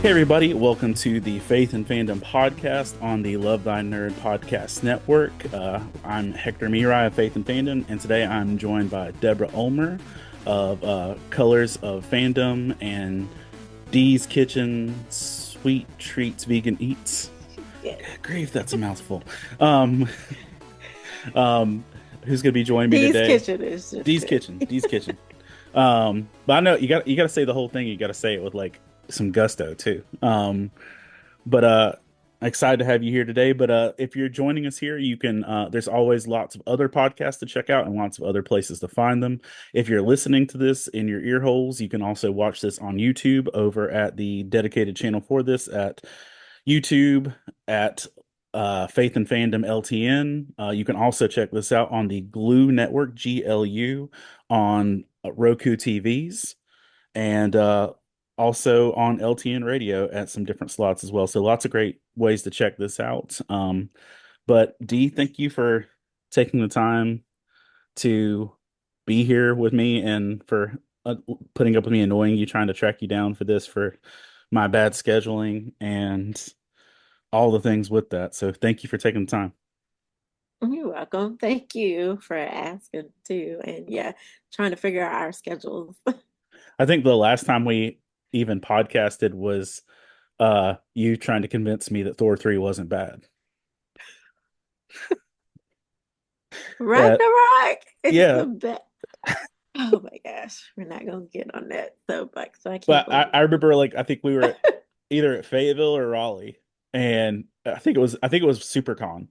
Hey, everybody, welcome to the Faith and Fandom podcast on the Love Thy Nerd podcast network. I'm Hector Mirai of Faith and Fandom, and today I'm joined by Deborah Ulmer of Colors of Fandom and Dee's Kitchen Sweet Treats Vegan Eats. Yeah. Grief, that's a mouthful. Um, who's going to be joining me Dee's today? Kitchen is just Dee's it. Kitchen, Dee's Kitchen. But I know you got to say the whole thing. You got to say it with like some gusto too. But excited to have you here today. But if you're joining us here, you can there's always lots of other podcasts to check out and lots of other places to find them. If you're listening to this in your ear holes, you can also watch this on YouTube over at the dedicated channel for this at YouTube at Faith and Fandom LTN. You can also check this out on the Glue Network, GLU, on Roku TVs. And also on LTN radio at some different slots as well. So lots of great ways to check this out. But Dee, thank you for taking the time to be here with me and for putting up with me annoying you, trying to track you down for this, for my bad scheduling and all the things with that. So thank you for taking the time. You're welcome. Thank you for asking too. And yeah, trying to figure out our schedules. I think the last time we even podcasted was you trying to convince me that Thor 3 wasn't bad. Uh, Ragnarok is yeah, the best. Oh my gosh, we're not gonna get on that soapbox. So I can't but believe I remember like I think we were either at Fayetteville or Raleigh, and I think it was SuperCon,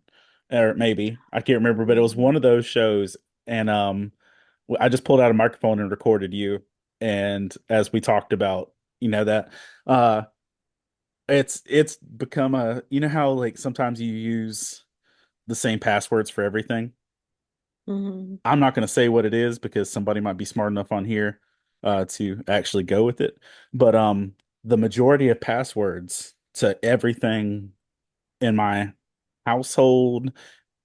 or maybe I can't remember, but it was one Mhm. of those shows, and I just pulled out a microphone and recorded you, and as we talked about, that uh it's become a, how like sometimes you use the same passwords for everything. Mhm. I'm not going to say what it is because somebody might be smart enough on here to actually go with it. But the majority of passwords to everything in my household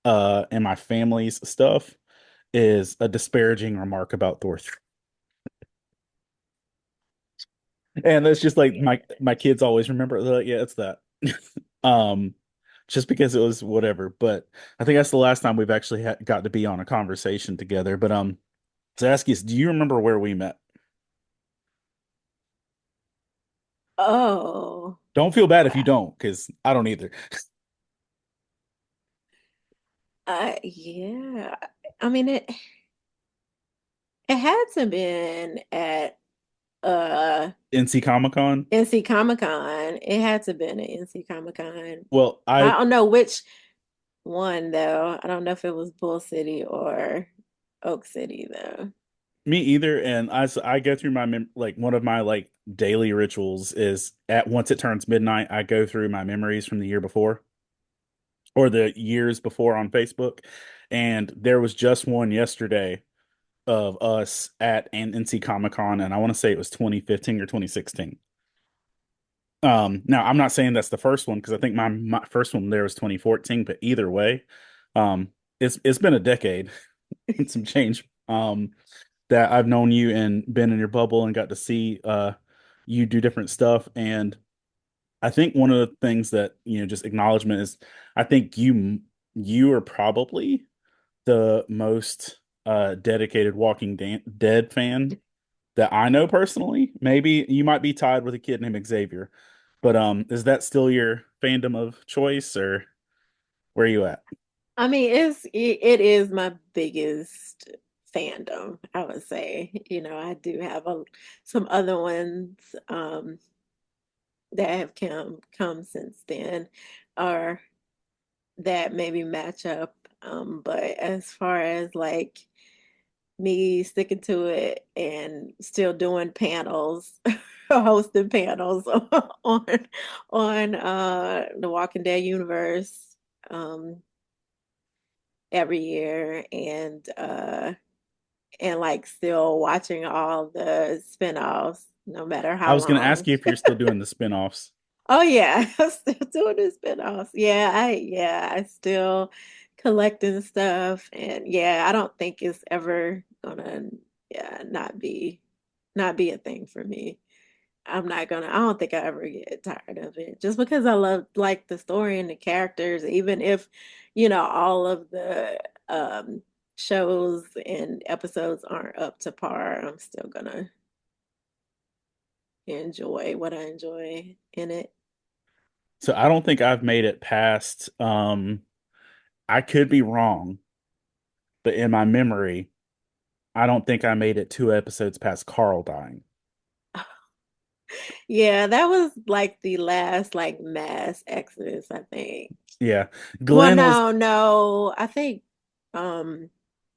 and my family's stuff is a disparaging remark about Thor 3. And it's just like my kids always remember, they're like, yeah, it's that. Um, just because it was whatever. But I think that's the last time we've actually got to be on a conversation together. But to ask you, do you remember where we met? Oh, Don't feel bad if you wow. don't, because I don't either. Yeah. I mean it had to been at uh NC Comic Con. NC Comic Con. It had to been at NC Comic Con. Well, I don't know which one though. I don't know if it was Bull City or Oak City though. me either. And I go through my like one of my like daily rituals is at once it turns midnight, I go through my memories from the year before or the years before on Facebook. And there was just one yesterday of us at an NC Comic Con, and I want to say it was 2015 or 2016. Now I'm not saying that's the first one because I think my first one there was 2014, but either way, um, it's been a decade and some change. That I've known you and been in your bubble and got to see you do different stuff. And I think one of the things that, just acknowledgement is I think you are probably the most dedicated Walking Dead fan that I know personally. Maybe you might be tied with a kid named Xavier, but is that still your fandom of choice, or where are you at? I mean, it is my biggest fandom, I would say. You know, I do have some other ones that have come since then, or that maybe match up. But as far as like me sticking to it and still doing panels, hosting panels on the Walking Dead universe every year and like still watching all the spinoffs no matter I how was going to ask long. you if you're still doing the spin-offs. Oh yeah, I'm still doing the spinoffs. I still collecting stuff and yeah, I don't think it's ever gonna not be a thing for me. I don't think I ever get tired of it. Just because I love like the story and the characters, even if, all of the um shows and episodes aren't up to par, I'm still gonna enjoy what I enjoy in it. So I don't think I've made it past I could be wrong, but in my memory, I don't think I made it 2 episodes past Carl dying. Yeah, that was like the last like mass exodus, I think. Yeah. Well, Glenn was no, no. I think um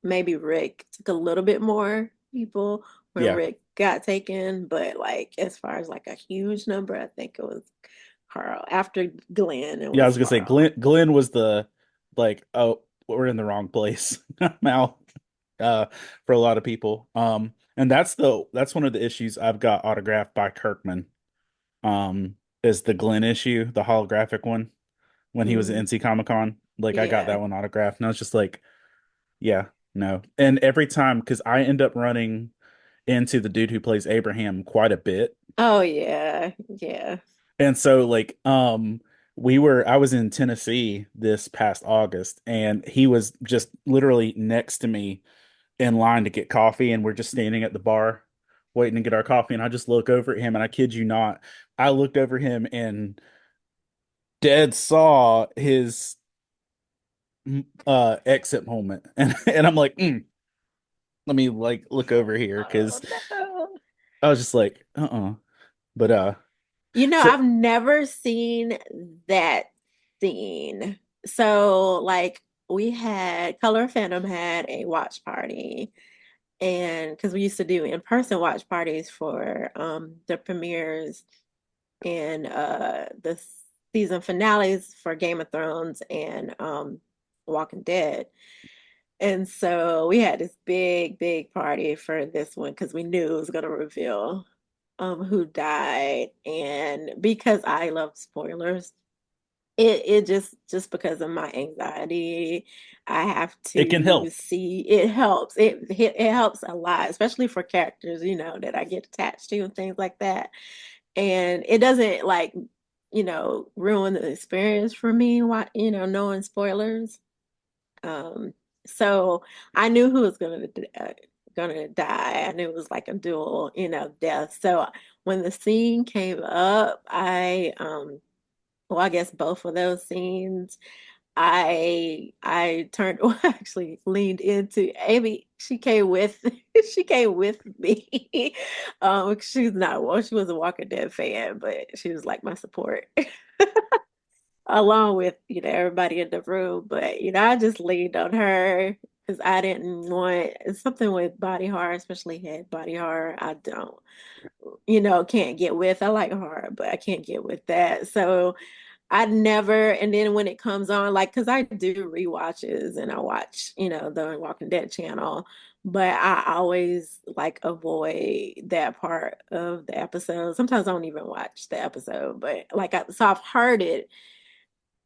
maybe Rick took a little bit more people when yeah. Rick got taken, but like as far as like a huge number, I think it was Carl. After Glenn, it Yeah, I was was gonna say Carl. Glenn was the like, oh, we're in the wrong place now uh for a lot of people. And that's one of the issues I've got autographed by Kirkman. Is the Glenn issue, the holographic one when he was at Mm, NC Comic Con. Like I got yeah. that one autographed and I was just like, yeah, no. And every time because I end up running into the dude who plays Abraham quite a bit. Oh yeah. Yeah. And so like I was in Tennessee this past August and he was just literally next to me in line to get coffee and we're just standing at the bar waiting to get our coffee and I just look over at him and I kid you not, I looked over him and dead saw his exit moment and I'm like, let me like look over here Oh because no. I was just like, but so I've never seen that scene. So, like, we had Color Fandom had a watch party, and because we used to do in-person watch parties for the premieres and the season finales for Game of Thrones and Walking Dead. And so we had this big, big party for this one because we knew it was going to reveal who died. And because I love spoilers, it just because of my anxiety, I have it can to help. see it helps. It helps a lot, especially for characters, that I get attached to and things like that. And it doesn't like, ruin the experience for me, knowing spoilers. Um, so I knew who was gonna die. I knew it was like a dual, death. So when the scene came up, well, I guess both of those scenes, I turned well, actually leaned into Amy. She came with she came with me. She's not well, she was a Walking Dead fan, but she was like my support. Along with everybody in the room, but I just leaned on her because I didn't want something with body horror, especially head body horror. I don't, can't get with. I like horror, but I can't get with that. So I never, and then when it comes on, like, because I do rewatches and I watch, the Walking Dead channel, but I always like avoid that part of the episode. Sometimes I don't even watch the episode, but so I've heard it,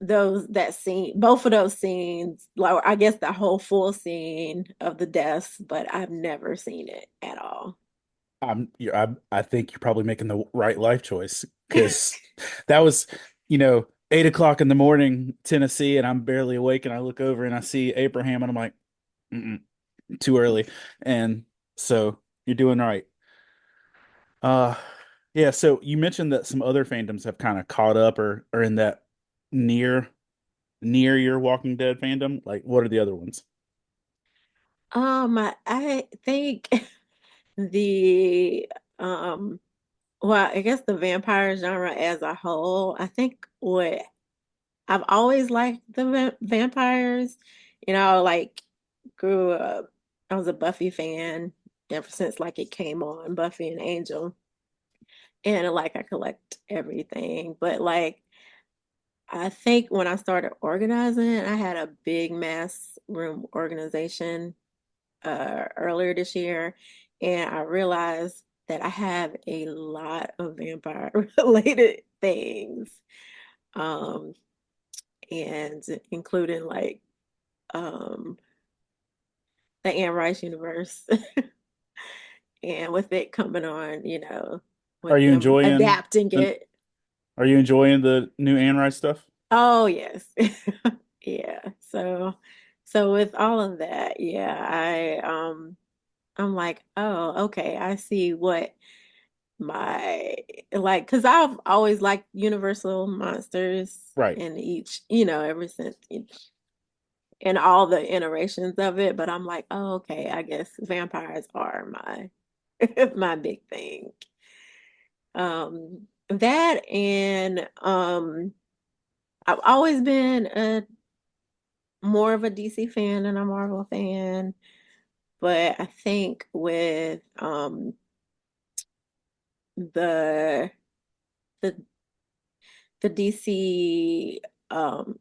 that scene, both of those scenes, like I guess the whole full scene of the deaths, but I've never seen it at all. I think you're probably making the right life choice because that was, 8 o'clock in the morning, Tennessee, and I'm barely awake, and I look over and I see Abraham, and I'm like, mm-mm, too early, and so you're doing right. Uh, yeah. So you mentioned that some other fandoms have kind of caught up or in that near near your Walking Dead fandom. Like, what are the other ones? I think the um well, I guess the vampire genre as a whole, I think what I've always liked the vampires, like grew up, I was a Buffy fan ever since like it came on, Buffy and Angel. And like I collect everything. But like I think when I started organizing, I had a big mass room organization earlier this year, and I realized that I have a lot of vampire related things. Um, and including like um the Anne Rice universe and with it coming on, Are with you them enjoying adapting the it. Are you enjoying the new Anne Rice stuff? Oh yes. Yeah. So with all of that, yeah, I'm like, oh, okay, I see what my like because I've always liked Universal monsters Right. in each, ever since in all the iterations of it, but I'm like, oh, okay, I guess vampires are my my big thing. That and I've always been a more of a DC fan than a Marvel fan, but I think with the the the DC um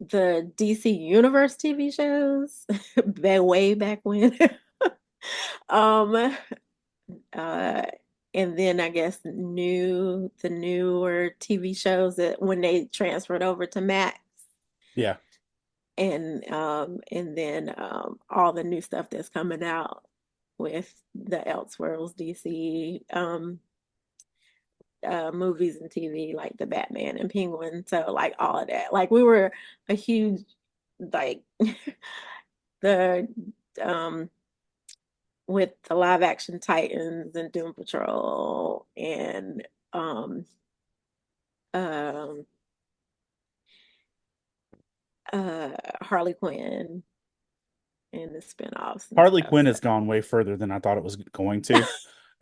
the DC Universe TV shows way back when um uh and then I guess the newer TV shows that when they transferred over to Max Yeah. and then all the new stuff that's coming out with the Elseworlds DC movies and TV like the Batman and Penguin. So like all of that. Like we were a huge like the um with the live action Titans and Doom Patrol and um Harley Quinn and the spinoffs and Harley stuff. Quinn So has gone way further than I thought it was going to.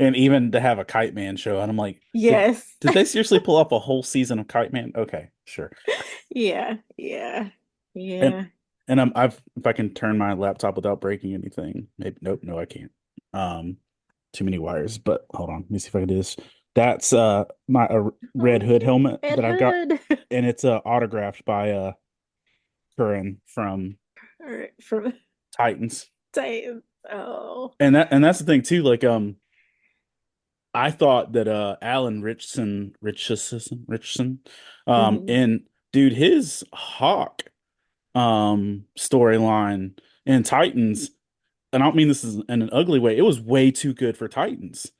And even to have a Kite Man show, and I'm like, did yes. did they seriously pull up a whole season of Kite Man? Okay, sure. Yeah, yeah, And yeah. I've if I can turn my laptop without breaking anything. Maybe nope, no, I can't. Um, Too many wires. But hold on, let me see if I can do this. That's my Red Hood Oh, helmet Red that I've got, Hood. and it's autographed by Curran from All right, from Titans. Titans. Oh. And that's the thing too. Like I thought that Alan Richardson, Hmm. and dude, his Hawk storyline in Titans, and I don't mean this is in an ugly way, it was way too good for Titans.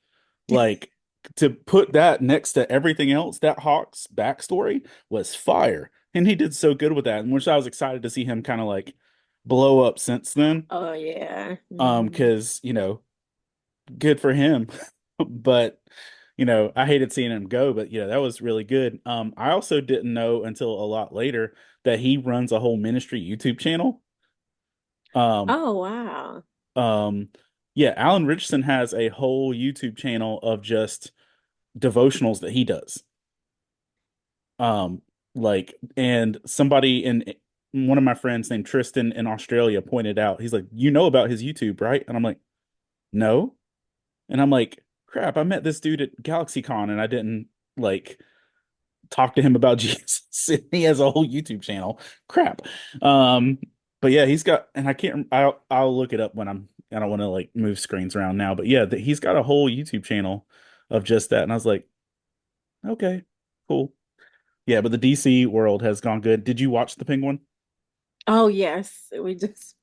Like to put that next to everything else, that Hawk's backstory was fire. And he did so good with that, and which I was excited to see him kind of like blow up since then. Oh yeah. Hmm. Because, good for him. But, I hated seeing him go, but that was really good. I also didn't know until a lot later that he runs a whole ministry YouTube channel. Um, Oh wow. um, yeah, Alan Richardson has a whole YouTube channel of just devotionals that he does. Um, and somebody in one of my friends named Tristan in Australia pointed out, he's like, you know about his YouTube, right? And I'm like, no. And I'm like, crap, I met this dude at GalaxyCon and I didn't like talk to him about Jesus. He has a whole YouTube channel. Crap. Um, but yeah, he's got, and I can't, I'll look it up when I don't want to like move screens around now, but yeah, he's got a whole YouTube channel of just that. And I was like, okay, cool. Yeah, but the DC world has gone good. Did you watch The Penguin? Oh yes. We just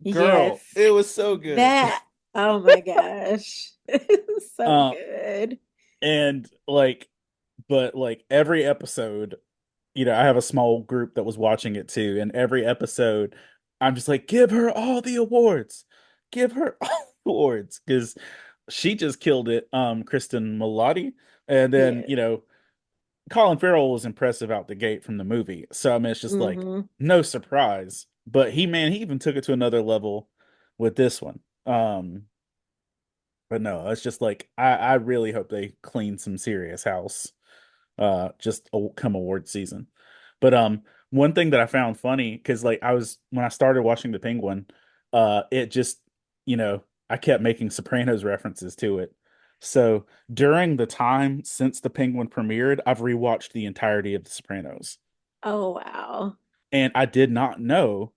yes. Girl, it was so good. That oh my gosh. So Uh, good. and like, but like every episode, I have a small group that was watching it too, and every episode, I'm just like, give her all the awards, give her all the awards, because she just killed it. Kristen Milotti, and then Yeah. Colin Farrell was impressive out the gate from the movie, so I mean, it's just like Hmm. no surprise. But he even took it to another level with this one. But no, it's just like I really hope they clean some serious house just come award season. But one thing that I found funny because like I was when I started watching The Penguin, it just I kept making Sopranos references to it. So during the time since The Penguin premiered, I've rewatched the entirety of The Sopranos, Oh wow. and I did not know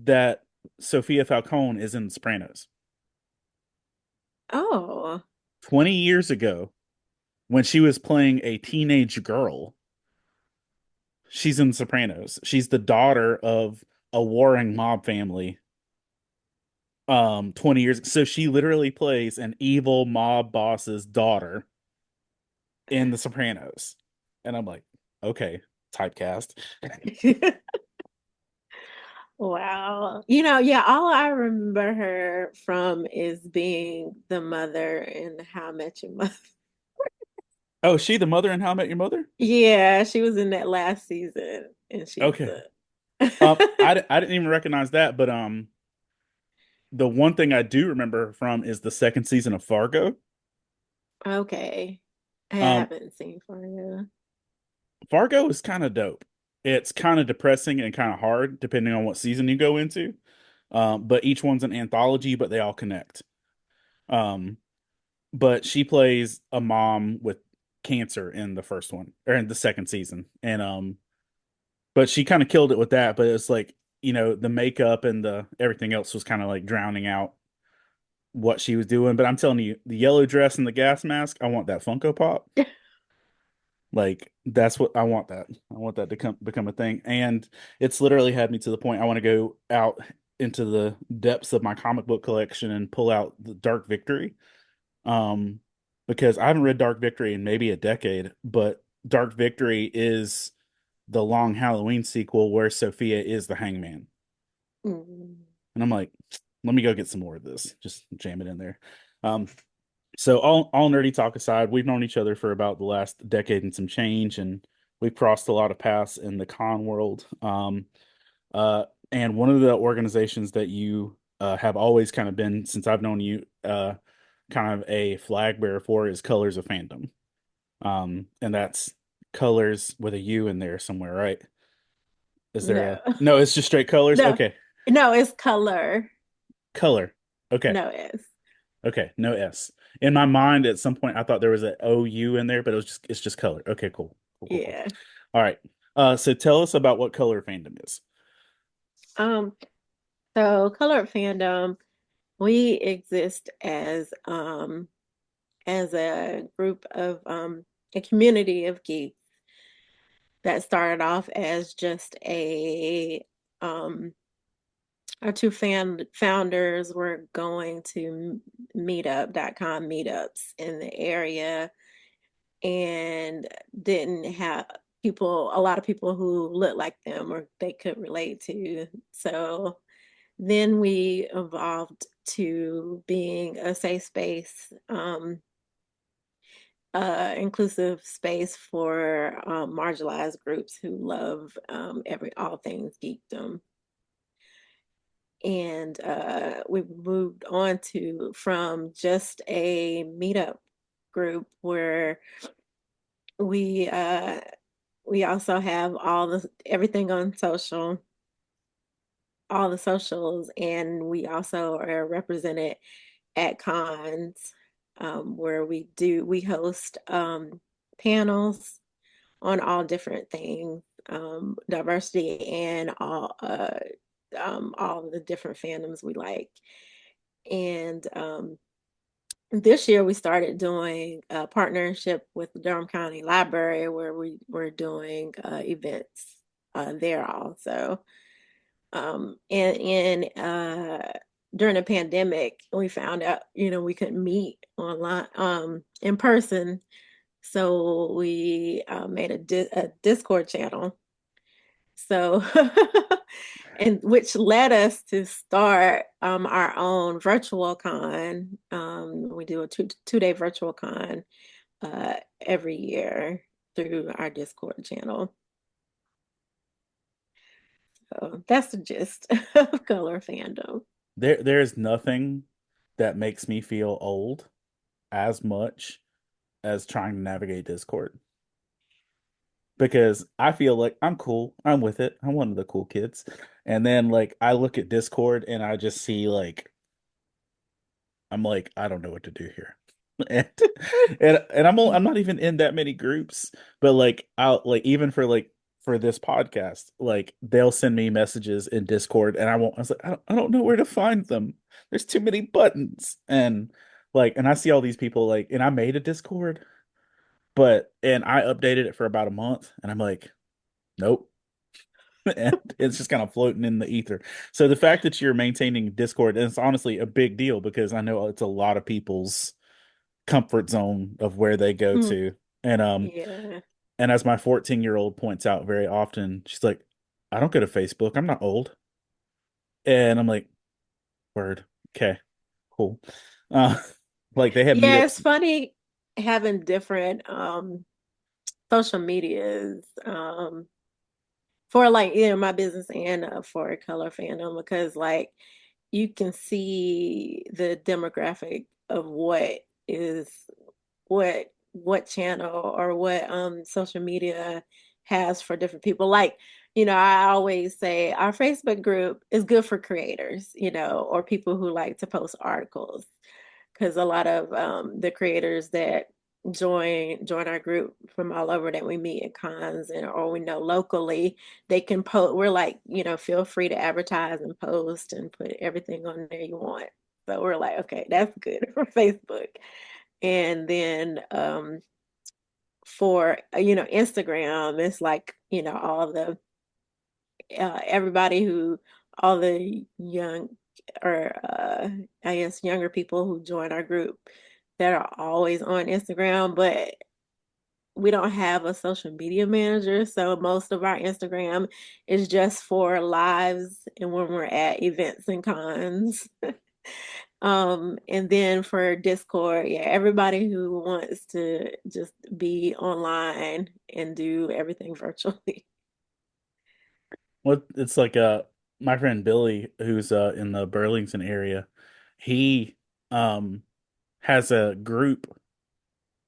that Sophia Falcone is in The Sopranos. Oh. 20 years ago, when she was playing a teenage girl, she's in Sopranos. She's the daughter of a warring mob family 20 years. So she literally plays an evil mob boss's daughter in The Sopranos. And I'm like, okay, typecast. Wow. You know, yeah, all I remember her from is being the mother in How I Met Your Mother. Oh, is she the mother in How I Met Your Mother? Yeah, she was in that last season and she's Okay. the I didn't even recognize that, but the one thing I do remember her from is the second season of Fargo. Okay. I Um, haven't seen Fargo. Fargo is kind of dope. It's kind of depressing and kind of hard depending on what season you go into. But each one's an anthology, but they all connect. Um, but she plays a mom with cancer in the first one or in the second season, and but she kind of killed it with that. But it's like the makeup and the everything else was kind of like drowning out what she was doing. But I'm telling you, the yellow dress and the gas mask, I want that Funko Pop. Like that's what I want. That I want that to become a thing, and it's literally had me to the point I want to go out into the depths of my comic book collection and pull out the Dark Victory. Um, because I haven't read Dark Victory in maybe a decade, but Dark Victory is the Long Halloween sequel where Sophia is the Hangman, Mm. and I'm like, let me go get some more of this. Just jam it in there. Um, so all nerdy talk aside, we've known each other for about the last decade and some change, and we've crossed a lot of paths in the con world. And one of the organizations that you have always kind of been since I've known you, kind of a flag bearer for is Colors of Fandom. And that's colors with a U in there somewhere, right? Is there No. a no? It's just straight colors. No. Okay, No, it's color. color. Okay, No S. okay, no S. In my mind, at some point, I thought there was an OU in there, but it's just color. Okay, cool, cool, cool, cool. Yeah. All right. So tell us about what Color Fandom is. Um, so Colored Fandom, we exist as a group of a community of geeks that started off as just a our two founders were going to meetup.com meetups in the area and didn't have a lot of people who looked like them or they could relate to. So then we evolved to being a safe space, inclusive space for marginalized groups who love every all things geekdom. And we've moved on to from just a meetup group where we uh, we also have all the everything on all the socials, and we also are represented at cons where we host panels on all different things, diversity and all the different fandoms we like. And this year we started doing a partnership with the Durham County Library where we were doing events there also. And during the pandemic, we found out, we couldn't meet online, in person. So we made a Discord channel. So, and which led us to start our own virtual con. We do a two-day virtual con every year through our Discord channel. So that's the gist of Color Fandom. There's nothing that makes me feel old as much as trying to navigate Discord because I feel like I'm cool. I'm with it. I'm one of the cool kids. And then like I look at Discord and I just see like I'm like I don't know what to do here. And I'm not even in that many groups, but like I'll like even for this podcast, like they'll send me messages in Discord and I was like I don't know where to find them. There's too many buttons and I see all these people like and I made a Discord, but and I updated it for about a month and I'm like nope. and it's just kind of floating in the ether. So the fact that you're maintaining Discord is honestly a big deal because I know it's a lot of people's comfort zone of where they go Hmm. to. And Yeah. and as my 14-year-old points out very often, she's like, I don't go to Facebook. I'm not old. And I'm like, word. Okay, cool. Uh like they have Yeah, it's meetups. funny having different social medias for like my business and for color fandom because like you can see the demographic of is what channel or what social media has for different people. Like, I always say our Facebook group is good for creators, or people who like to post articles because a lot of the creators that join our group from all over that we meet at cons and or we know locally, they can post. We're like, feel free to advertise and post and put everything on there you want. So we're like, okay, that's good for Facebook. And then for Instagram, it's like all the everybody who all the young or I guess younger people who join our group that are always on Instagram, but we don't have a social media manager, so most of our Instagram is just for lives and when we're at events and cons. And then for Discord, yeah, everybody who wants to just be online and do everything virtually. What it's like my friend Billy, who's in the Burlington area, he um has a group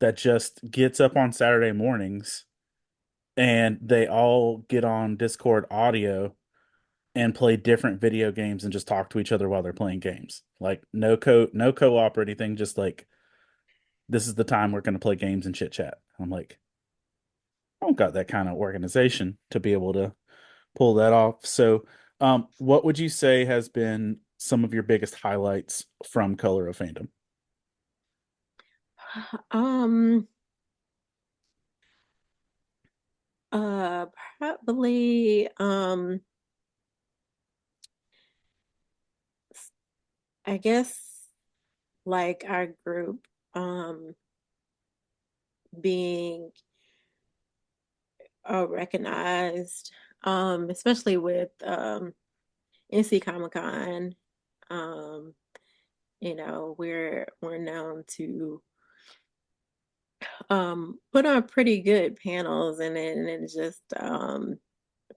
that just gets up on Saturday mornings and they all get on Discord audio and play different video games and just talk to each other while they're playing games. Like no co-op or anything, just like this is the time we're gonna play games and chit chat. I'm like, I don't got that kind of organization to be able to pull that off. So what would you say has been some of your biggest highlights from Color of Fandom? Um, uh, Probably, I guess like our group, being recognized, especially with NC Comic Con. Um, we're known to put on pretty good panels, and it just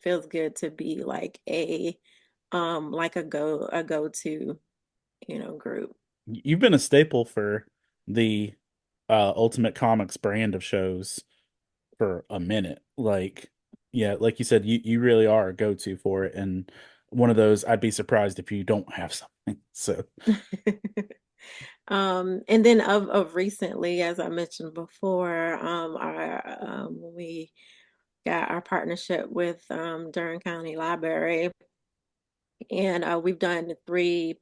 feels good to be like a go-to, group. You've been a staple for the Ultimate Comics brand of shows for a minute. Like, yeah, like you said, you really are a go-to for it, and one of those I'd be surprised if you don't have something. So, And then of recently, as I mentioned before, we got our partnership with Durham County Library, and we've done three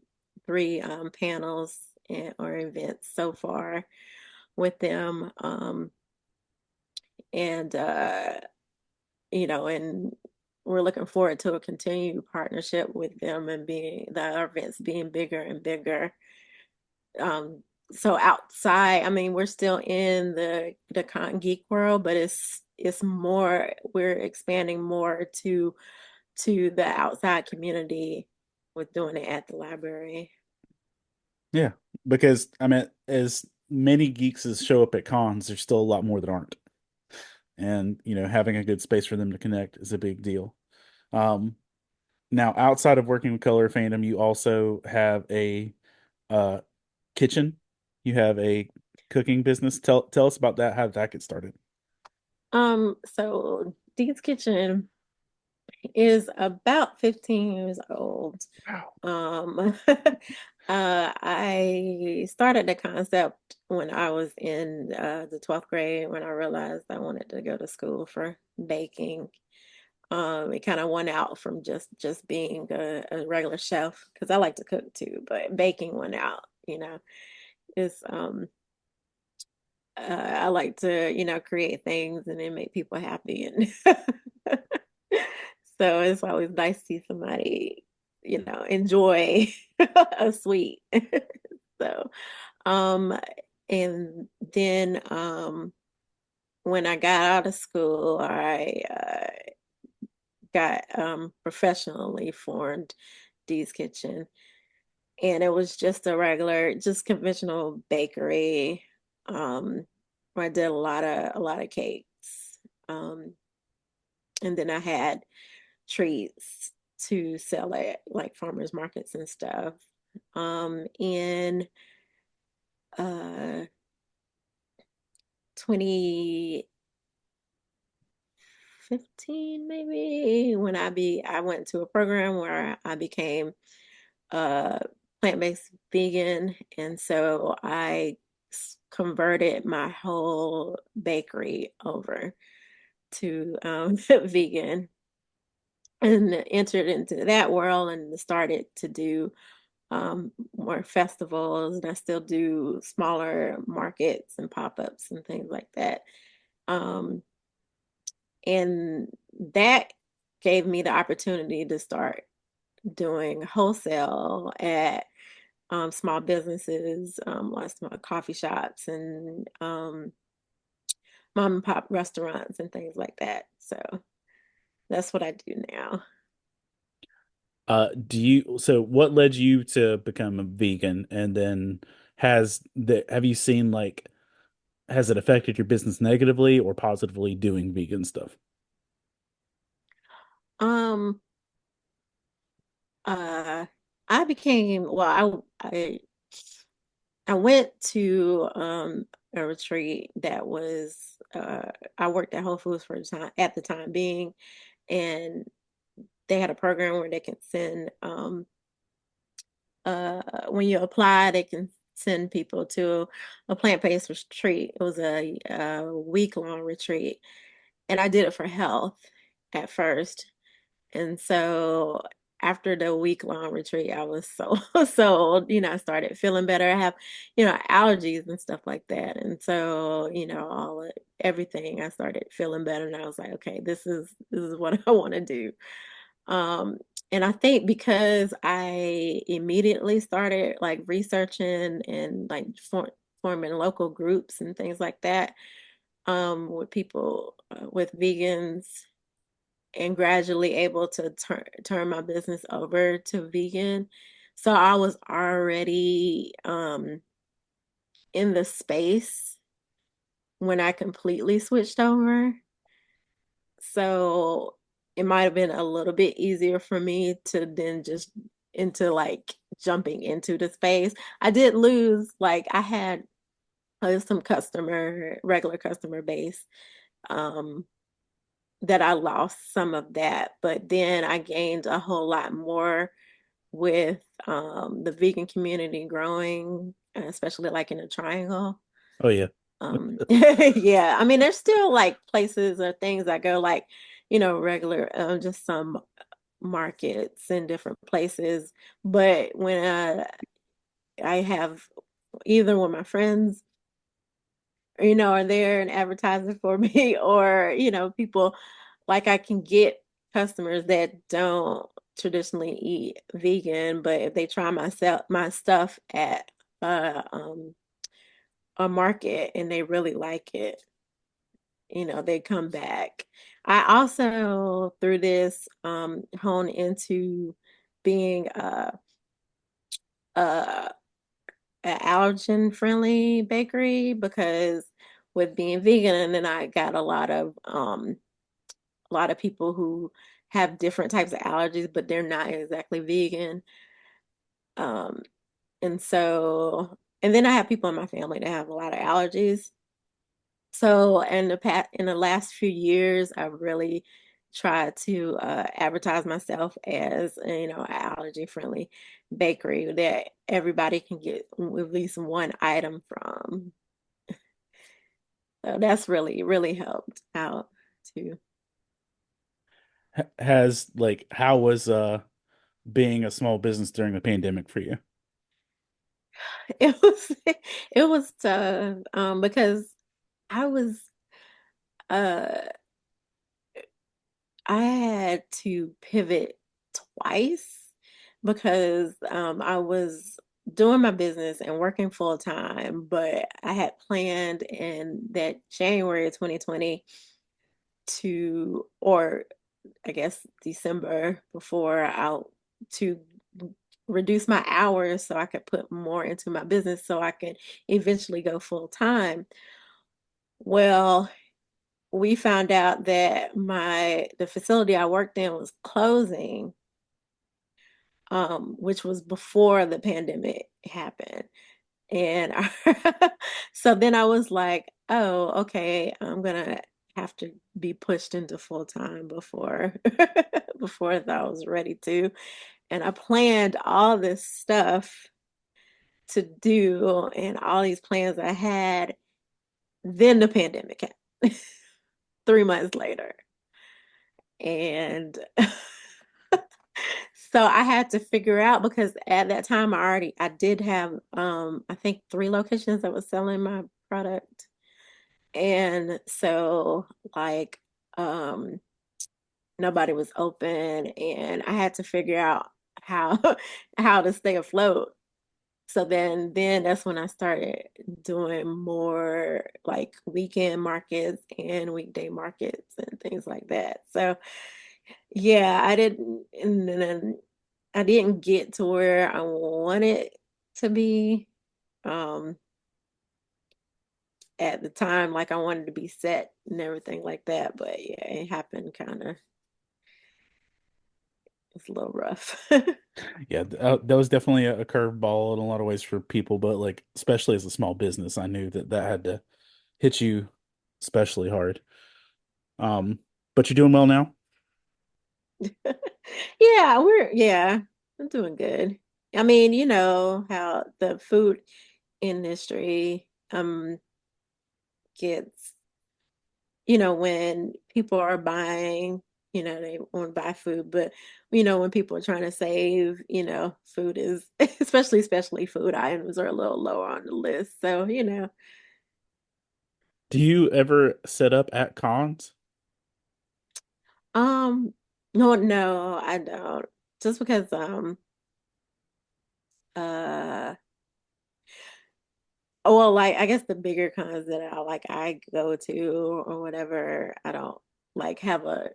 panels or events so far with them, and and we're looking forward to a continued partnership with them and being the events being bigger and bigger. Um, so outside, I mean, we're still in the con geek world, but it's more we're expanding more to the outside community with doing it at the library. yeah, because I mean, as many geeks as show up at cons, there's still a lot more that aren't. And, having a good space for them to connect is a big deal. Um, Now, outside of working with Color Fandom, you also have a uh, kitchen. You have a cooking business. Tell us about that. How did that get started? So Dee's Kitchen is about 15 years old. Wow. I started the concept when I was in the 12th grade when I realized I wanted to go to school for baking. It kind of won out from just being a regular chef because I like to cook too, but baking went out, It's I like to, create things and then make people happy and So it's always nice to see somebody, enjoy a sweet. So, um, and then when I got out of school, I got professionally formed Dee's Kitchen, and it was just a regular, just conventional bakery. Um, where I did a lot of cakes, and then I had treats to sell at like farmers markets and stuff. In uh 2015 maybe, when I went to a program where I became uh plant-based vegan, and so I converted my whole bakery over to vegan, and entered into that world and started to do more festivals, and I still do smaller markets and pop-ups and things like that. Um, and that gave me the opportunity to start doing wholesale at small businesses, like small coffee shops and mom and pop restaurants and things like that. So that's what I do now. So what led you to become a vegan? And then have you seen like, has it affected your business negatively or positively doing vegan stuff? Um, uh, I became well. I went to a retreat that was I worked at Whole Foods for the time at the time being, and they had a program where they can send when you apply, they can send people to a plant-based retreat. It was a week-long retreat, and I did it for health at first. And so after the week-long retreat, I was so sold, I started feeling better. I have, allergies and stuff like that. And so, everything, I started feeling better, and I was like, okay, this is what I want to do. Um, and I think because I immediately started like researching and like forming local groups and things like that, with people, with vegans, and gradually able to turn my business over to vegan. So I was already in the space when I completely switched over. So it might have been a little bit easier for me to then just into like jumping into the space. I did lose, like I had some regular customer base, um, that I lost some of that, but then I gained a whole lot more with the vegan community growing, especially like in the triangle. Oh yeah. Yeah, I mean, there's still like places or things I go, like, regular, just some markets in different places. But when I have either when my friends, are there and advertising for me, or, people, like I can get customers that don't traditionally eat vegan, but if they try my stuff at a market and they really like it, they come back. I also through this hone into being a allergen friendly bakery, because with being vegan, and then I got a lot of people who have different types of allergies, but they're not exactly vegan. Um, and so, and then I have people in my family that have a lot of allergies. So in the last few years, I've really tried to advertise myself as, an allergy friendly bakery that everybody can get at least one item from. So that's really, really helped out too. How was being a small business during the pandemic for you? It was it was tough, because I was uh I had to pivot twice because I was doing my business and working full time, but I had planned in that January of 2020 or I guess December before out to reduce my hours so I could put more into my business so I could eventually go full time. Well, we found out that the facility I worked in was closing, which was before the pandemic happened. And so then I was like, oh, okay, I'm gonna have to be pushed into full time before before I was ready to. And I planned all this stuff to do and all these plans I had. Then the pandemic happened 3 months later. And so I had to figure out because at that time I did have I think 3 locations that was selling my product. And so like um nobody was open and I had to figure out how how to stay afloat. So then that's when I started doing more like weekend markets and weekday markets and things like that. So yeah, I didn't and then I didn't get to where I wanted to be um at the time. Like I wanted to be set and everything like that. But yeah, it happened kind of, it's a little rough. Yeah, that was definitely a curveball in a lot of ways for people, but like especially as a small business, I knew that that had to hit you especially hard. Um, but you're doing well now. Yeah, I'm doing good. I mean, you know how the food industry gets, when people are buying, they want to buy food, but when people are trying to save, food is especially food items are a little lower on the list. So, Do you ever set up at cons? um no, I don't. Just because uh well, like I guess the bigger cons that I go to or whatever, I don't like have I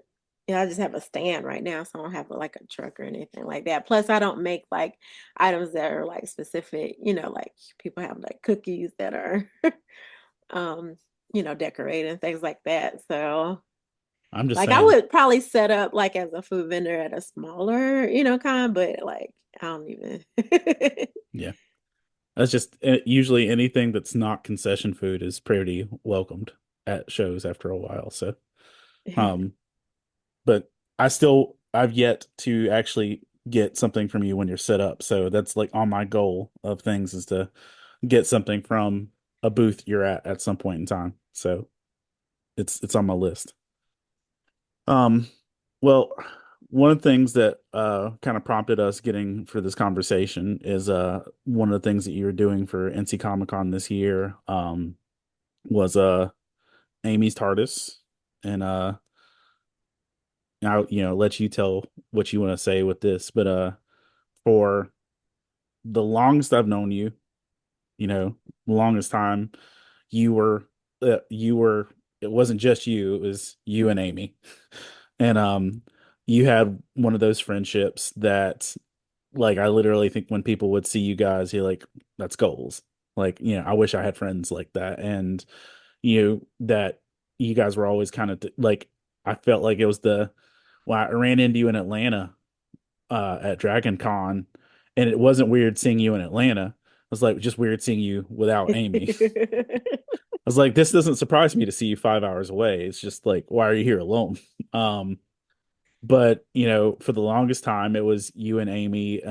just have a stand right now, so I don't have like a truck or anything like that. Plus, I don't make like items that are like specific, like people have like cookies that are um, decorated and things like that. So I'm just like I saying, would probably set up like as a food vendor at a smaller, kind, but like I don't even yeah, that's just usually anything that's not concession food is pretty welcomed at shows after a while. So, um, but I've yet to actually get something from you when you're set up. So that's like on my goal of things is to get something from a booth you're at some point in time. So it's on my list. Um, well, one of the things that kind of prompted us getting for this conversation is one of the things that you were doing for NC Comic Con this year was Amy's TARDIS, and I'll let you tell what you want to say with this, but for the longest I've known you, the longest time you were you were it wasn't just you, it was you and Amy. And you had one of those friendships that like I literally think when people would see you guys, you're like, that's goals. Like, I wish I had friends like that. And that you guys were always kind of like I felt like it was well, I ran into you in Atlanta at Dragon Con, and it wasn't weird seeing you in Atlanta. It was like just weird seeing you without Amy. I was like, this doesn't surprise me to see you 5 hours away. It's just like, why are you here alone? Um, but for the longest time, it was you and Amy,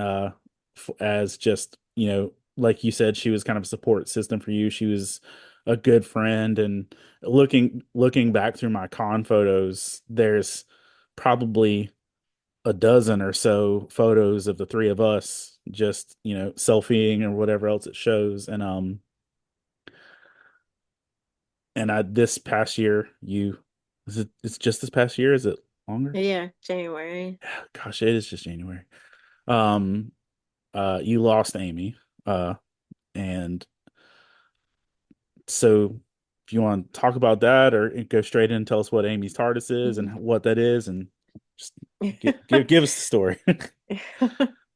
as just like you said, she was kind of a support system for you. She was a good friend, and looking back through my con photos, there's probably a dozen or so photos of the three of us just selfieing or whatever else it shows. And I this past year, it's just this past year, is it longer? Yeah, January. Yeah, gosh, it is just January. Um, you lost Amy. Uh, and so if you want to talk about that or go straight in and tell us what Amy's TARDIS is and what that is, and just give us the story.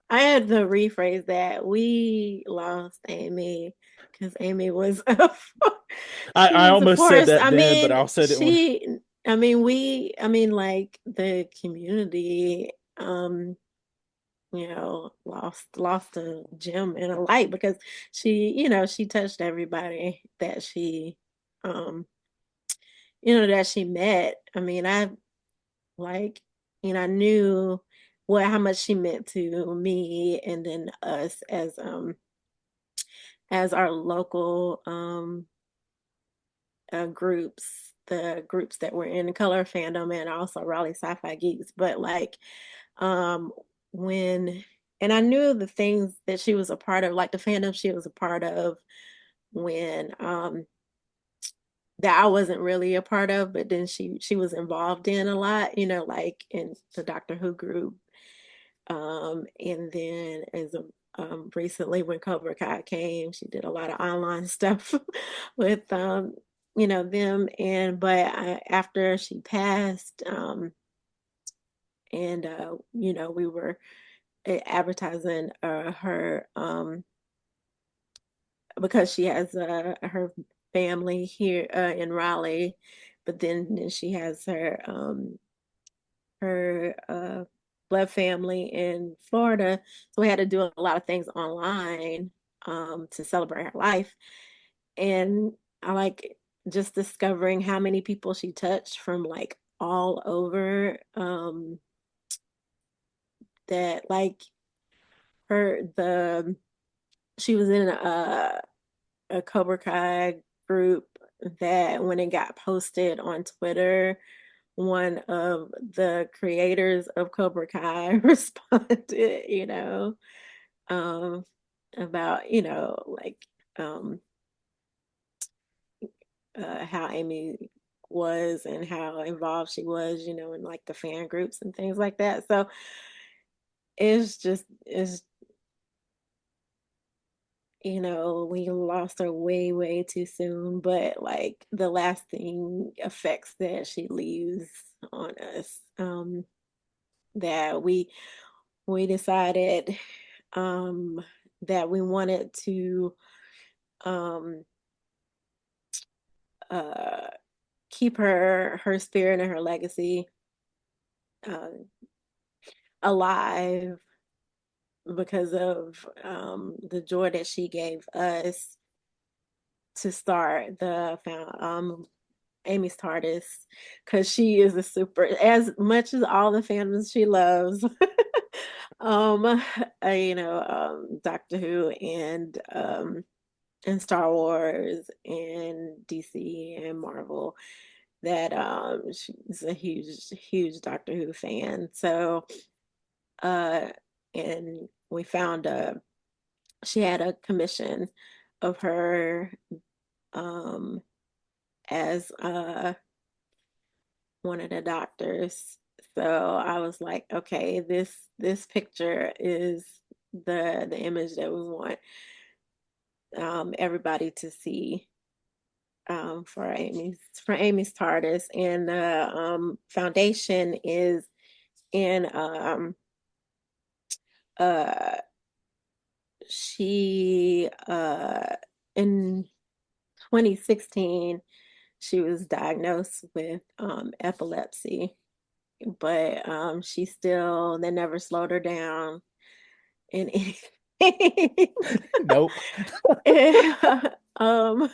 I had to rephrase that. We lost Amy because Amy was she I was a almost said force. that then, but I'll said it when I mean, like the community, lost a gem and a light because she touched everybody that um, that she met. I mean, like, I knew how much she meant to me and then us as our local groups, the groups that were in Color Fandom and also Raleigh Sci-Fi Geeks. But like um when and I knew the things that she was a part of, like the fandom she was a part of when that I wasn't really a part of, but then she was involved in a lot, like in the Doctor Who group. And then recently when Cobra Kai came, she did a lot of online stuff with them. And but after she passed, and we were advertising her because she has her family here in Raleigh, but then she has her blood family in Florida. So we had to do a lot of things online to celebrate her life. And I like just discovering how many people she touched from like all over, that like her the she was in a Cobra Kai group that when it got posted on Twitter, one of the creators of Cobra Kai responded, um, about, like um, how Amy was and how involved she was, in like the fan groups and things like that. So it's we lost her way, way too soon, but like the lasting effects that she leaves on us, that we decided um that we wanted to um uh keep her spirit and her legacy uh alive because of the joy that she gave us to start the found Amy's TARDIS, because she is a super, as much as all the fandoms she loves. um Doctor Who and Star Wars and DC and Marvel, that she's a huge Doctor Who fan. So uh and we found she had a commission of her um as one of the doctors. So I was like, okay, this picture is the image that we want everybody to see, for Amy's TARDIS. And the foundation is in uh she in 2016 she was diagnosed with epilepsy, but she still, they never slowed her down in anything. nope. and, um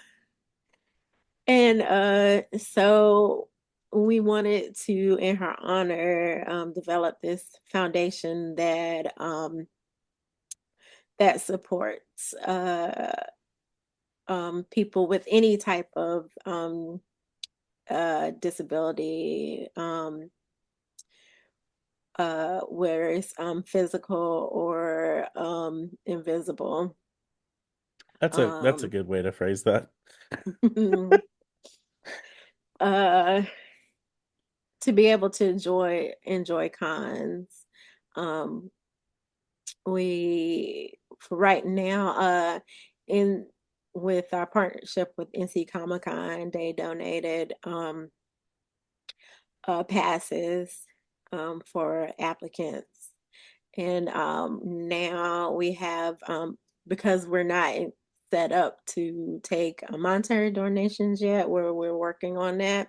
and so we wanted to, in her honor, develop this foundation that supports people with any type of disability, whether it's physical or invisible. That's a Um, good way to phrase that. uh, to be able to enjoy cons. Um, we for right now, in with our partnership with NC Comic Con, they donated passes for applicants. And now we have, because we're not set up to take monetary donations yet, we're working on that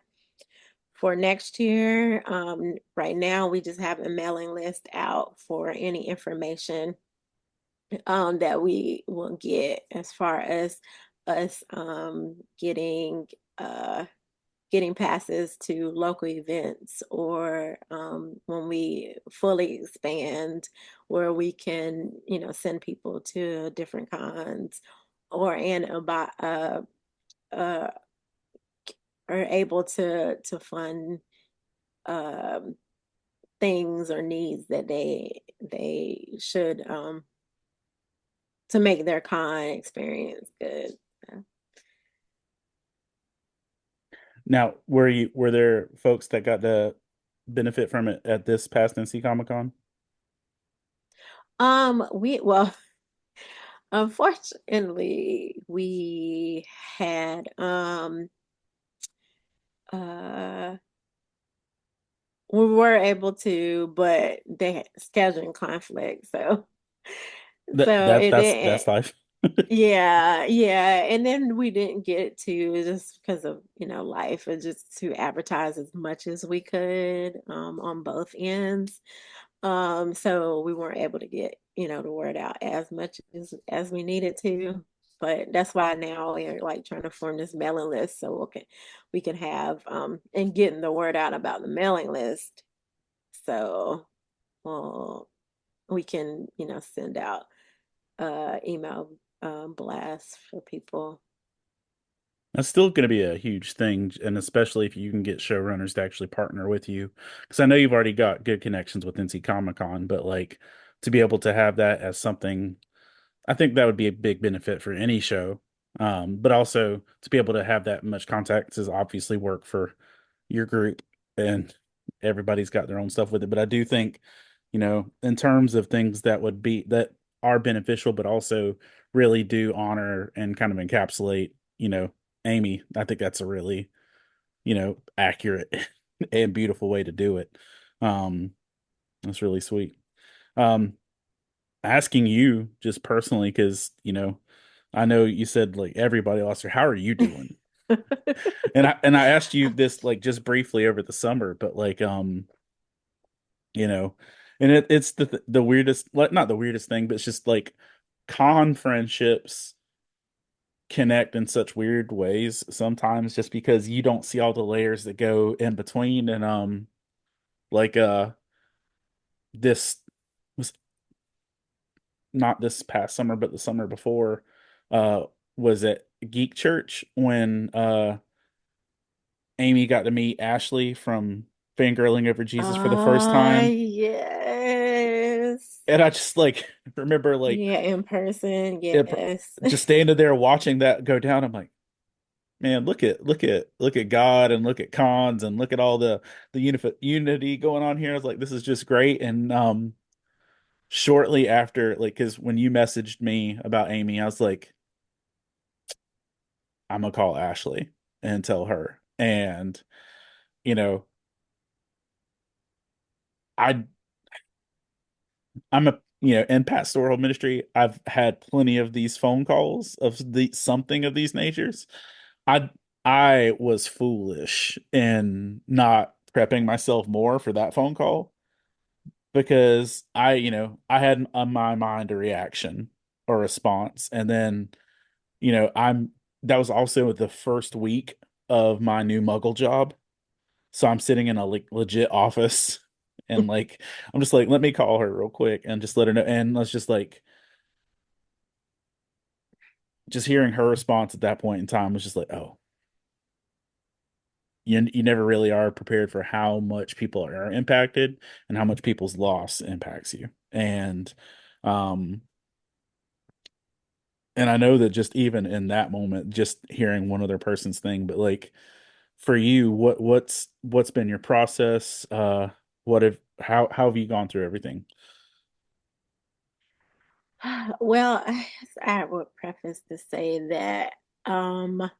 for next year. Right now, we just have a mailing list out for any information that we will get as far as us uh, getting passes to local events, or when we fully expand, where we can, send people to different cons, or and about uh, are able to fund um, things or needs that they should, to make their con experience good. So, Now, were there folks that got the benefit from it at this past NC Comic Con? we well, unfortunately, we had uh we were able to, but they had scheduling conflict, so it That's didn't. life. Yeah, yeah. And then we didn't get to, just because of, life, and just to advertise as much as we could on both ends. So we weren't able to get, the word out as much as we needed to. But that's why now we're like trying to form this mailing list, so we can have and getting the word out about the mailing list. So well, we can, send out email blasts for people. That's still going to be a huge thing, and especially if you can get showrunners to actually partner with you, because I know you've already got good connections with NC Comic Con, but like to be able to have that as something, I think that would be a big benefit for any show. But also to be able to have that much contact is obviously work for your group, and everybody's got their own stuff with it. But I do think, in terms of things that are beneficial, but also really do honor and kind of encapsulate, Amy, I think that's a really, accurate and beautiful way to do it. Um, that's really sweet. Um, Asking you just personally, because, I know you said like everybody lost her. How are you doing? And I asked you this like just briefly over the summer, but like you know, and it's the weirdest, like not the weirdest thing, but it's just like con friendships connect in such weird ways sometimes, just because you don't see all the layers that go in between. And like this was not this past summer, but the summer before, uh was at Geek Church when Amy got to meet Ashley from Fangirling Over Jesus for the first Ah, time. yes. And I just like remember like Yeah, in person, it, yes. just standing there watching that go down. I'm like, man, look at God, and look at cons, and look at all the unity going on here. I was like, this is just great. And shortly after, like, because when you messaged me about Amy, I was like, I'm gonna call Ashley and tell her. And you know, I I'm a in pastoral ministry, I've had plenty of these phone calls of something of these natures. I I was foolish in not prepping myself more for that phone call, because I had on my mind a reaction or response, and then I'm that was also the first week of my new Muggle job, so I'm sitting in a legit office, and like I'm just like, let me call her real quick and just let her know, and let's just like just hearing her response at that point in time was just like, oh, you never really are prepared for how much people are impacted and how much people's loss impacts you. Um and I know that just even in that moment, just hearing one other person's thing, but like for you, what's been your process? What have how have you gone through everything? Well, I guess I would preface to say that um,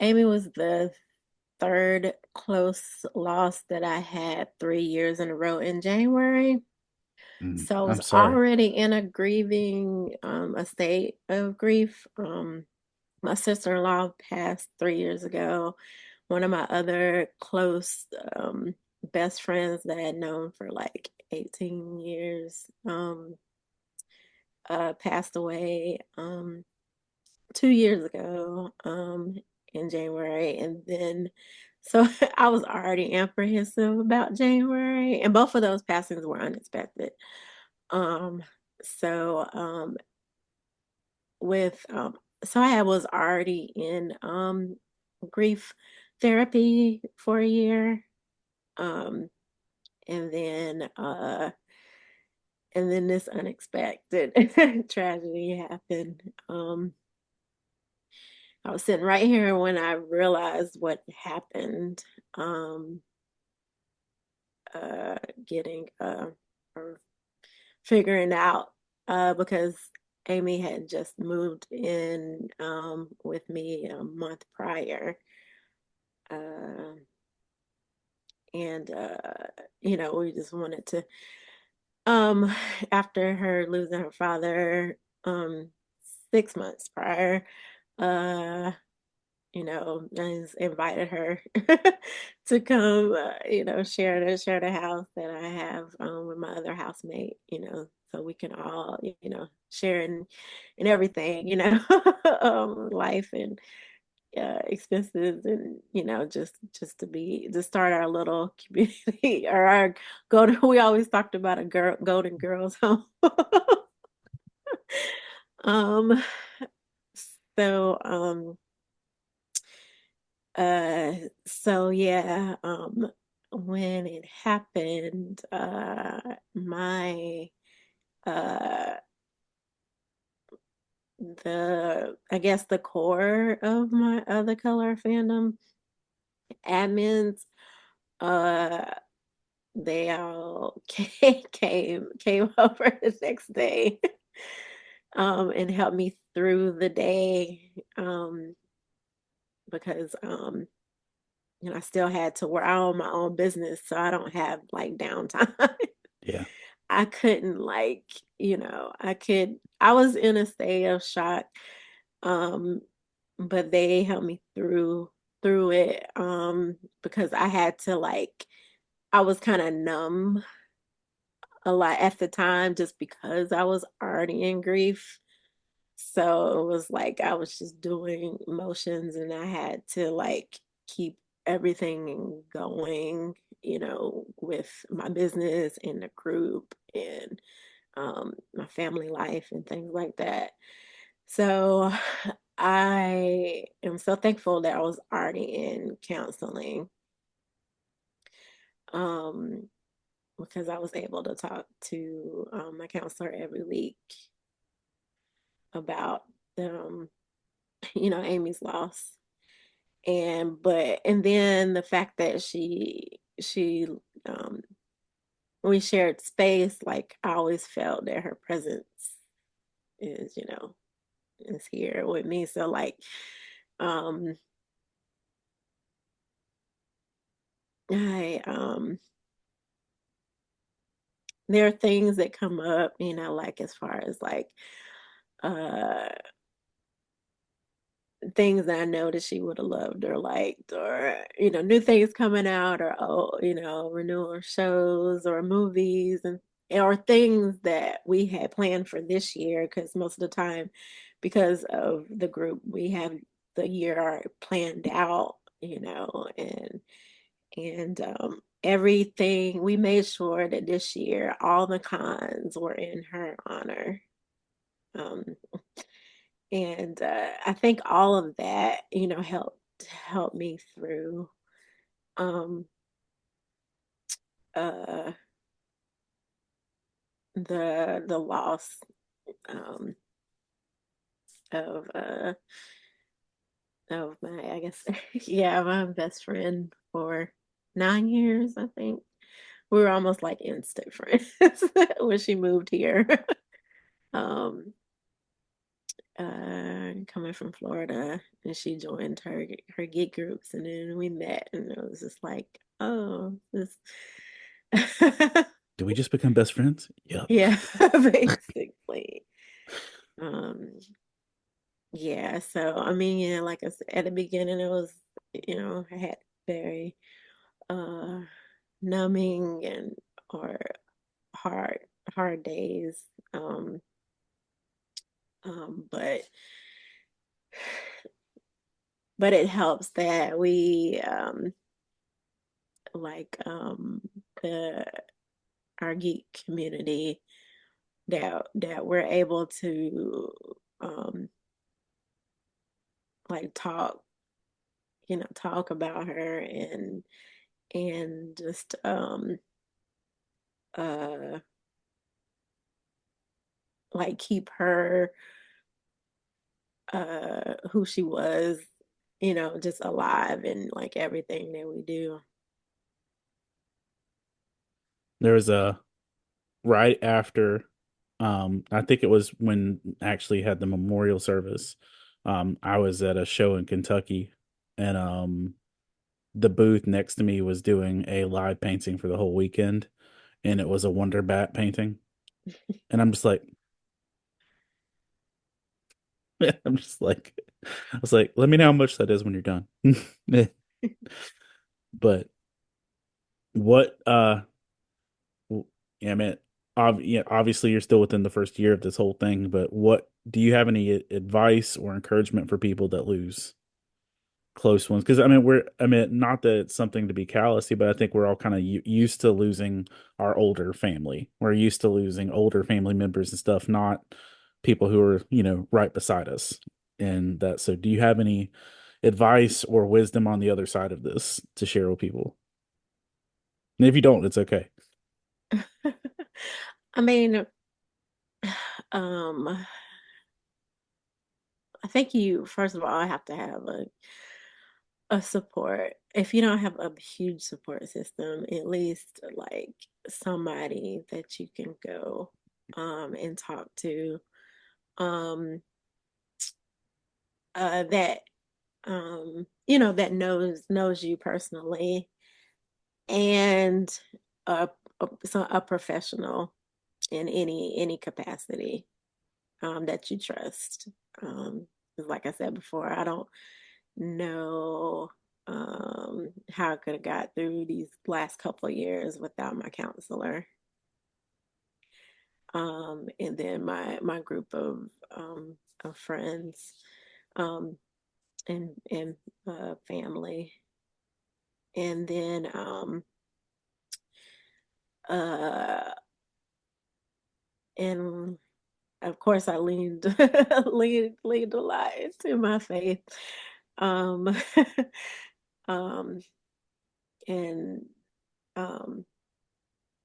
Amy was the third close loss that I had 3 years in a row in January. So I was I'm sorry. already in a grieving, a state of grief. My sister-in-law passed 3 years ago. One of my other close best friends that I had known for like 18 years passed away 2 years ago in January. And then, so I was already apprehensive about January, and both of those passings were unexpected. Um, so with so I was already in grief therapy for a year. Um, and then this unexpected tragedy happened. I was sitting right here when I realized what happened. Um, Getting or figuring out because Amy had just moved in with me a month prior. Uh, and we just wanted to um after her losing her father 6 months prior, uh I just invited her to come, share the house that I have with my other housemate, so we can all, share in everything, life and expenses, and just to start our little community or our we always talked about a golden girls home. um so Uh, so yeah, when it happened, my uh I guess the core of my other color fandom admins, uh, they all came over the next day, and helped me through the day, because I still had to work. I own my own business, so I don't have like downtime. Yeah. I couldn't I was in a state of shock. Um, but they helped me through it. Because I had to I was kind of numb a lot at the time just because I was already in grief. So it was like I was just doing motions, and I had to keep everything going, with my business and the group and my family life and things like that. So I am so thankful that I was already in counseling, um, because I was able to talk to my counselor every week about um, Amy's loss. And then the fact that she um we shared space, like I always felt that her presence is, is here with me. So um I there are things that come up, like as far as uh things that I know that she would have loved or liked, or new things coming out, or renewal shows or movies, and or things that we had planned for this year, because most of the time, because of the group, we have the year planned out, and everything, we made sure that this year all the cons were in her honor. um and I think all of that, helped me through um uh the loss um of of my, I guess, yeah, my best friend for 9 years, I think. We were almost like instant friends when she moved here. Um, Coming from Florida, and she joined her geek groups, and then we met, and it was just like, oh, this, Did we just become best friends? Yep. yeah, basically. Um, yeah, so I mean, yeah, like I said, at the beginning, it was, I had very uh numbing and or hard hard days. Um, but it helps that we like the our geek community, that we're able to um like talk about her, and just uh like keep her who she was, just alive in like everything that we do. There was a right after, I think it was when actually had the memorial service. I was at a show in Kentucky, and the booth next to me was doing a live painting for the whole weekend, and it was a Wonder Bat painting. And I'm just like, I'm just like, I was like, let me know how much that is when you're done. But what, yeah, man, yeah, obviously you're still within the first year of this whole thing, but what do you have any advice or encouragement for people that lose close ones? Because I mean, not that it's something to be callousy, but I think we're all kind of used to losing our older family. We're used to losing older family members and stuff, not people who are, right beside us. And that, so do you have any advice or wisdom on the other side of this to share with people? And if you don't, it's okay. I mean, um, I think you first of all have to have a support. If you don't have a huge support system, at least like somebody that you can go and talk to, um that that knows you personally, and a professional in any capacity, that you trust. Um, 'Cause like I said before, I don't know how I could have got through these last couple of years without my counselor. And then my group of friends, um, and family, and then uh, and of course I leaned leaned a lot into my faith, um, um, and um,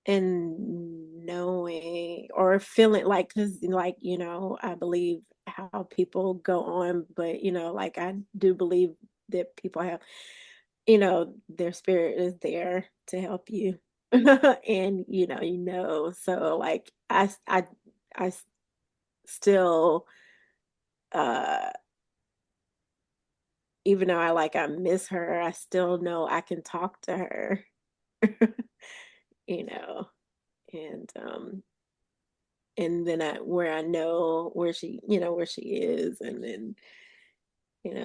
and knowing or feeling like, because like, I believe how people go on, but like I do believe that people have, their spirit is there to help you. And so like I still, uh even though I miss her, I still know I can talk to her. you know and then where I know where she is, and then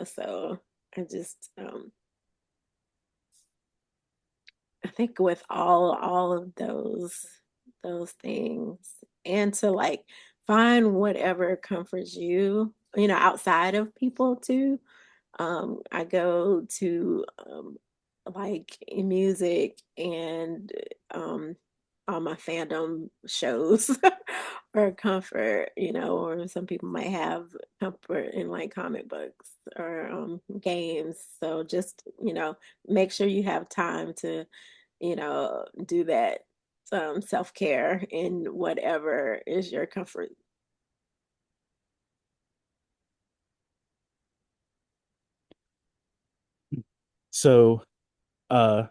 so I just, I think with all of those things, and to like find whatever comforts you, outside of people too. I go to like music, and all my fandom shows or comfort, or some people might have comfort in like comic books or games. So just, make sure you have time to, do that self-care in whatever is your comfort. So, uh,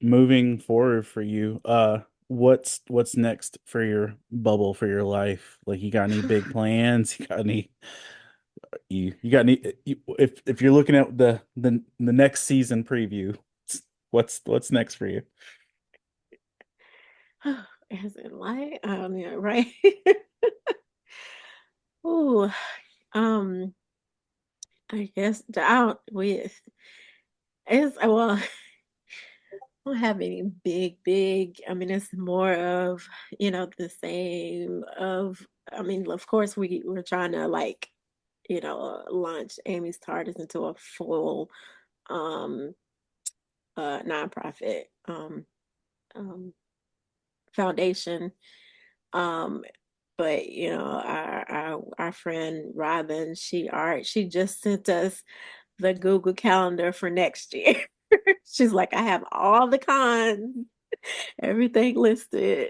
moving forward for you, what's next for your bubble for your life? Like, you got any big plans? You got any? You got any? If you're looking at the next season preview, what's next for you? As in light, yeah, right. Ooh, um, I guess out with it's well, I don't have any big. I mean, it's more of, the same of, I mean, of course we're trying to like, launch Amy's TARDIS into a full um nonprofit um foundation. Um but our friend Robin, she just sent us the Google Calendar for next year. She's like, I have all the cons, everything listed,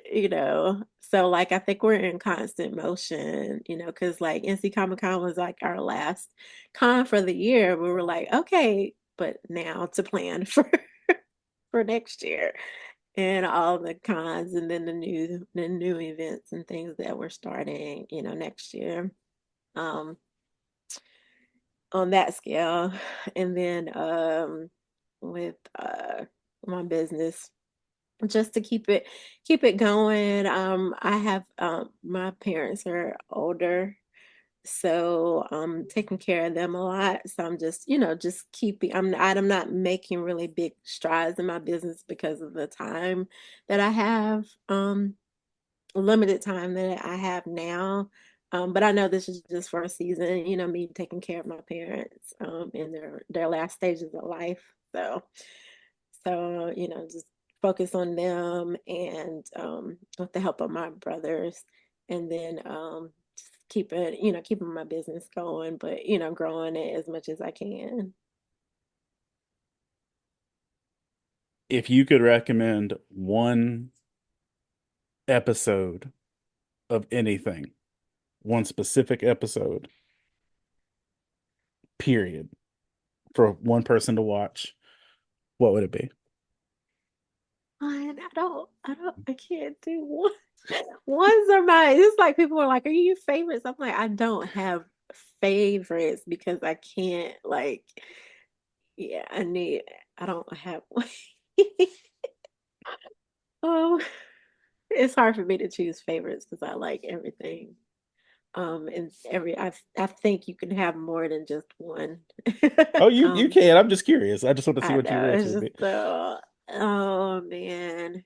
So like I think we're in constant motion, because like NC Comic Con was like our last con for the year. We were like, okay, but now to plan for next year and all the cons and then the new events and things that we're starting, next year. Um on that scale. And then with my business, just to keep it going. I have my parents are older, so I'm taking care of them a lot. So I'm just, just keeping. I'm not making really big strides in my business because of the time that I have. Limited time that I have now. But I know this is just for a season, me taking care of my parents in their last stages of life. So just focus on them and with the help of my brothers, and then just keeping my business going, but growing it as much as I can. If you could recommend one episode of anything, one specific episode, period, for one person to watch, what would it be? And I can't do one. Ones are mine. It's like people are like, "Are you favorites?" I'm like, I don't have favorites because I can't like. Yeah, I don't have one. Oh, it's hard for me to choose favorites because I like everything. And I think you can have more than just one. Oh, you Um, can. I'm just curious. I just want to see I what your know answer it's would just be. oh man,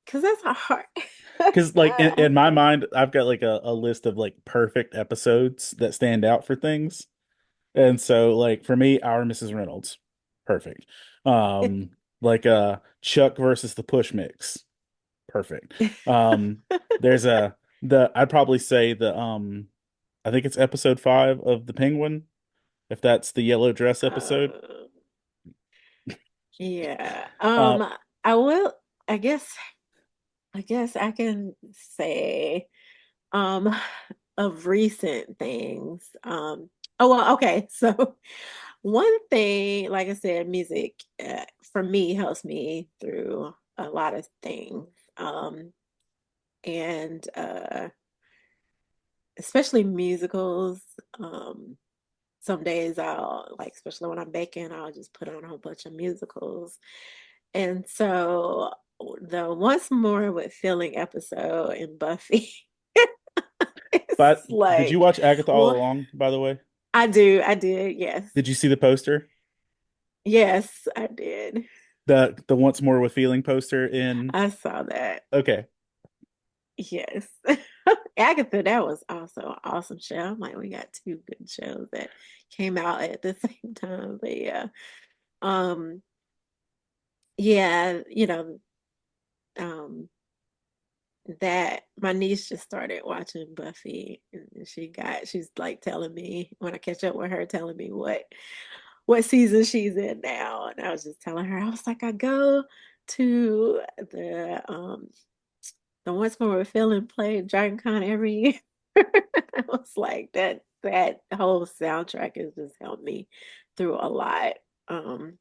because that's a hard. Because like in my mind, I've got like a list of like perfect episodes that stand out for things. And so like for me, Our Mrs. Reynolds, perfect. Um, like Chuck versus the Push Mix, perfect. Um, there's the I'd probably say the I think it's episode 5 of The Penguin, if that's the yellow dress episode. uh, yeah. Uh, I will. I guess. I guess I can say um of recent things. Oh well, okay. So one thing, like I said, music for me helps me through a lot of things. And especially musicals. Um some days I'll like, especially when I'm baking, I'll just put on a whole bunch of musicals. And so the Once More with Feeling episode in Buffy, but it's did you like, watch Agatha All well, Along, by the way? I did, yes. Did you see the poster? Yes, I did. The Once More with Feeling poster in I saw that. okay. Yes. Agatha, that was also an awesome show. I'm like, we got two good shows that came out at the same time. But yeah. Um, yeah, um that my niece just started watching Buffy, and she's like telling me when I catch up with her, telling me what season she's in now. And I was just telling her, I was like, I go to the Once More with Feeling play at Dragon Con every year. I was like, that whole soundtrack has just helped me through a lot. Um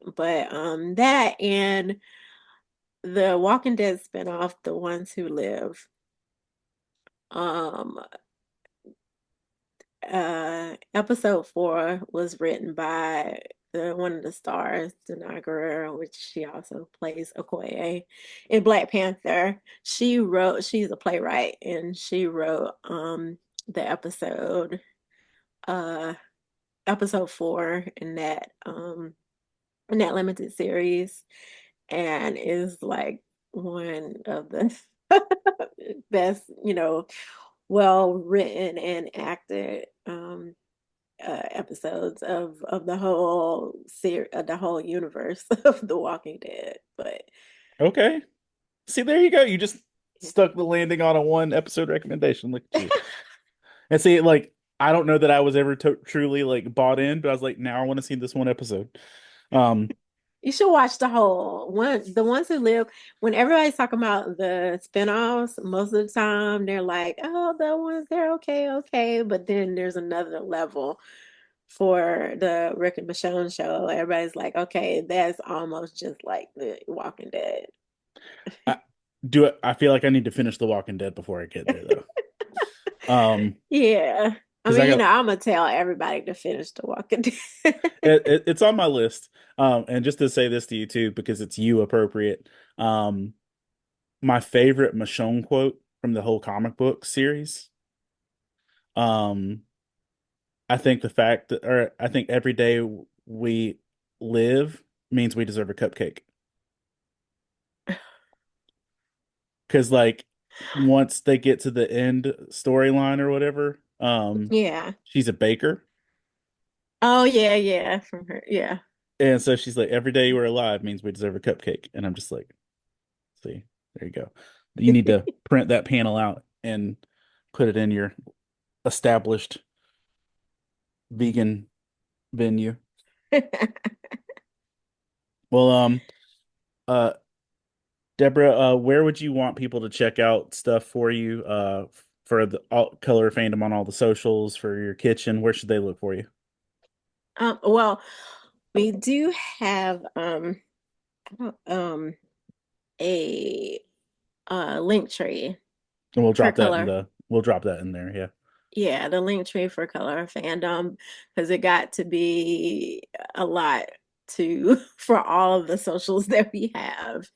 But that and the Walking Dead spinoff, The Ones Who Live. Um Episode 4 was written by the one of the stars, Denai Guerrero, which she also plays Okoye in Black Panther. She's a playwright, and she wrote the uh episode 4 in that limited series, and is like one of the best, well written and acted episodes of the whole universe of The Walking Dead. But Okay. See, there you go. You just stuck the landing on a one episode recommendation. Look at you. And see, like, I don't know that I was ever truly like bought in, but I was like, now I want to see this one episode. Um, you should watch the whole one. The Ones Who Live, when everybody's talking about the spinoffs, most of the time they're like, oh, the ones, they're okay, okay. But then there's another level for the Rick and Michonne show. Everybody's like, okay, that's almost just like The Walking Dead. I do it. I feel like I need to finish The Walking Dead before I get there, though. Um, Yeah. I because I mean, got I'm gonna tell everybody to finish The Walking Dead. it's on my list. And just to say this to you too, because it's you appropriate. My favorite Michonne quote from the whole comic book series. Um, I think the fact that, or I think every day we live means we deserve a cupcake. Because like once they get to the end storyline or whatever, Yeah. she's a baker, Oh yeah, yeah, from her. Yeah. and so she's like, every day we're alive means we deserve a cupcake, and I'm just like, see, there you go. You need to print that panel out and put it in your established vegan venue. Well, uh, Deborah, where would you want people to check out stuff for you, for the color fandom on all the socials for your kitchen? Where should they look for you? Well, we do have um a link tree And for color. we'll drop that in there. Yeah. Yeah, the link tree for color fandom, because it got to be a lot to for all of the socials that we have.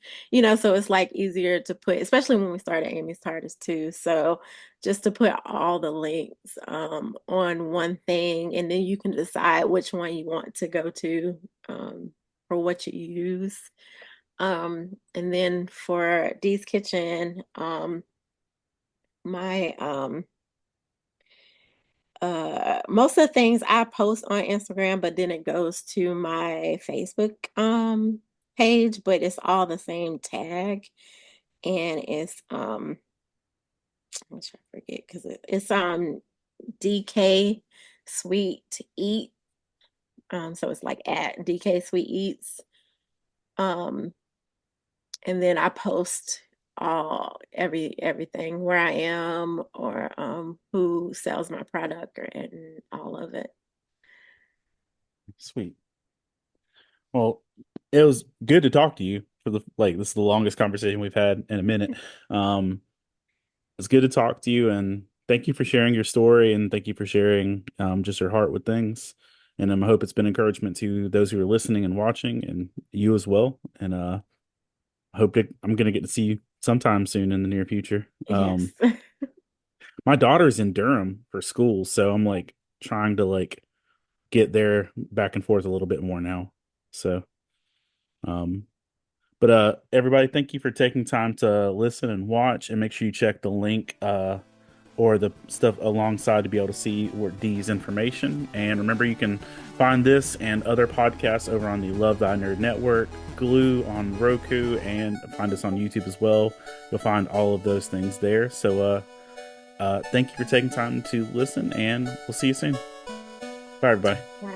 So it's like easier to put, especially when we started Amy's TARDIS too. So just to put all the links on one thing, and then you can decide which one you want to go to for what you use. And then for Dee's Kitchen, my most of the things I post on Instagram, but then it goes to my Facebook page, but it's all the same tag, and it's I'm trying to forget because it's DK Sweet Eat. So it's like at DK Sweet Eats. Um and then I post everything where I am, or who sells my product, and all of it. Sweet. Well, it was good to talk to you for the like this is the longest conversation we've had in a minute. Um, it's good to talk to you and thank you for sharing your story and thank you for sharing just your heart with things. And I hope it's been encouragement to those who are listening and watching and you as well. And I hope that I'm gonna get to see you sometime soon in the near future. Yes. My daughter's in Durham for school, so I'm like trying to like get there back and forth a little bit more now. So um but everybody, thank you for taking time to listen and watch and make sure you check the link or the stuff alongside to be able to see Dee's information. And remember, you can find this and other podcasts over on the Love Thy Nerd Network, Glue on Roku, and find us on YouTube as well. You'll find all of those things there. So thank you for taking time to listen, and we'll see you soon. Bye, everybody. Right.